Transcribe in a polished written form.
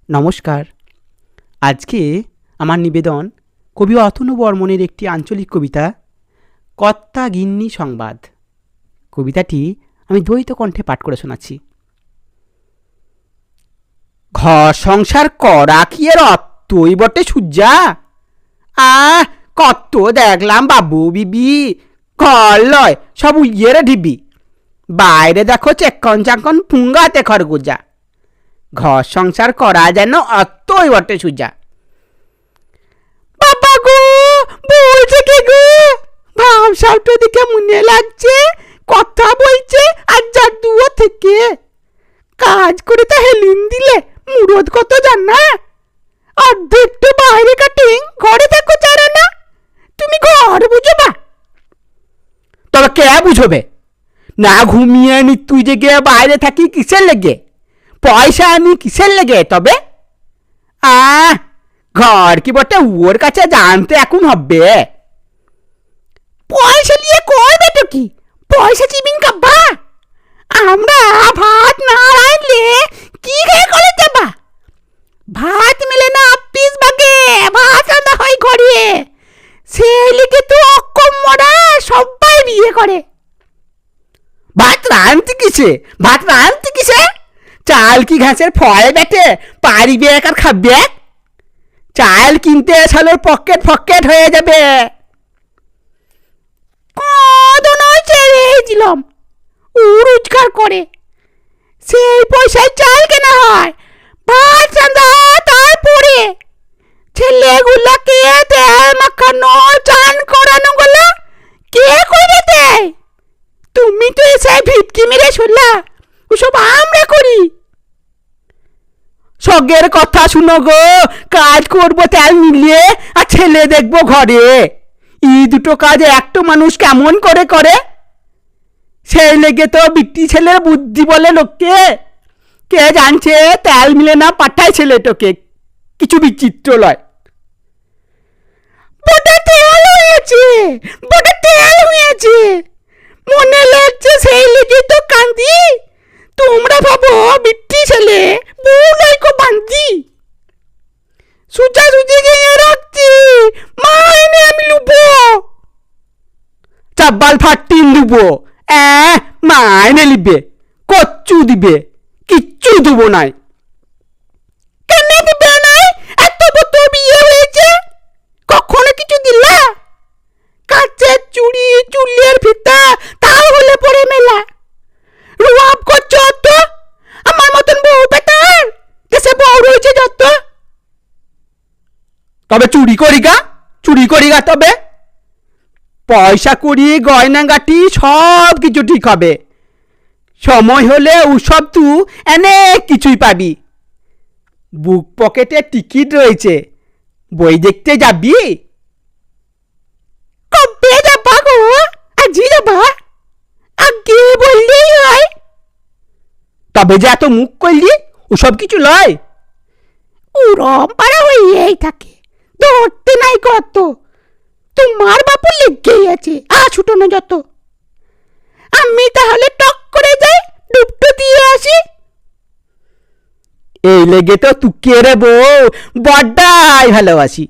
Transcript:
নমস্কার। আজকে আমার নিবেদন কবি অতনু বর্মণের একটি আঞ্চলিক কবিতা কর্তা গিন্নি সংবাদ। কবিতাটি আমি দ্বৈত কণ্ঠে পাঠ করে শোনাচ্ছি। ঘর সংসার করা কি এর অতই বটে সুজ্জা? কত দেখলাম বাবু বিবি, ঘর লয় সব উইয়ের ঢিবি, বাইরে দেখো চেকন চাকন পুঙ্গাতে খরগুজা, ঘর সংসার করা যেন অতই বটে সুজা। বাবা গো, বলছে কে গো? ভাবসাবটা দিকে মনে লাগছে কথা বলছে আর জাদুও থেকে। কাজ করে তা হেলিন দিলে মুরদ কত জানা, অর্ধেকটা বাইরে কাটিং ঘরে থাকো চারা না, তুমি ঘর বুঝবা? তবে কে বুঝবে? না ঘুমিয়ে নি তুই জেগে বাইরে থাকি কিসের লেগে? পয়সা আনি কিসের লেগে? তবে ঘর কি বটে ওর কাছে জানতে এখন হবে? পয়সা নিয়ে করবে তো কি? পয়সা চিবিন কাব্বা? আমরা ভাত না রাঁধলে কি খেয়ে করে যাবা? ভাত মেলে না আপিস বাগে, ভাত রান্না হয় ঘরে। সেই লিগে তো অক্ষম মরা সবাই বিয়ে করে। ভাত রাঁধতে কিসে? ভাত রাঁধতে কিসে? চাল কি ঘাসের ফল বেটে পারিবে আর খাবে? চাল কিনতে সালের পকেট ফকেট হয়ে যাবে। ছেড়েছিলাম ও রোজগার করে, সেই পয়সায় চাল কেনা হয়, ভাত রান্না তারপরে। ছেলেগুলাকে তেল মাখানো চান করানো গুলো কে করে দেয়? তুমি তো এসে ভিটকি মেরে শুনলা ওসব আমরা করি। সগের কথা শুনো গো, কাজ করবো তেল মিলিয়ে আর ছেলে দেখবো ঘরে। এই দুটো কাজ একটা মানুষ কেমন করে করে? সেই লেগে তো বিটি ছেলের বুদ্ধি বলে লোককে। কে জানছে তেল মিলে না পাঠায় ছেলেটাকে, কিছু বিচিত্র লয়। বটে তেল হয়েছে, বটে তেল হয়েছে, মনে লাগছে সেই লেগে তো কান্দি। তোমরা ভাবো বিটি ছেলে বউ নাইকো বান্দি। সুজা সুজি গিয়ে রাখছি, মাইনে আমি লুবো। চাব্বাল ফাটিন লুবো, মাইনে লিবে, কচ্চু দিবে, কিচ্ছু দেবো নাই। কেন দিবে নাই? এত বছর বিয়ে হয়েছে, কখনো কিছু দিলা? কাচের চুড়ি, চুলের ফিতা, তাও হলে পরে মেলা। রুয়াব করছো তো আমার মতন বউ পেটার, দেশে বউ রয়েছে যত। তবে চুরি করিগা, চুরি করিগা, তবে পয়সা করি গয়না গাটি সব কিছু ঠিক হবে। সময় হলে ওসব তুই অনেক কিছুই পাবি। বুক পকেটে টিকিট রয়েছে, বই দেখতে যাবি? কবে যাবা গো? আজই যাবা? আগে বললেই হয়। তবে যে এত মুখ করলি ওসব কিছু লয়। উরম পাড়া হইয়াই থাকে, ধরতে নাই কত। তোমার বাপু লেগেই আছে ছুটানো যত। আমি তাহলে টক করে যাই, ডুবটো দিয়ে আসি। এই লেগে তো তুকে রে বউ বড্ডাই ভালোবাসি।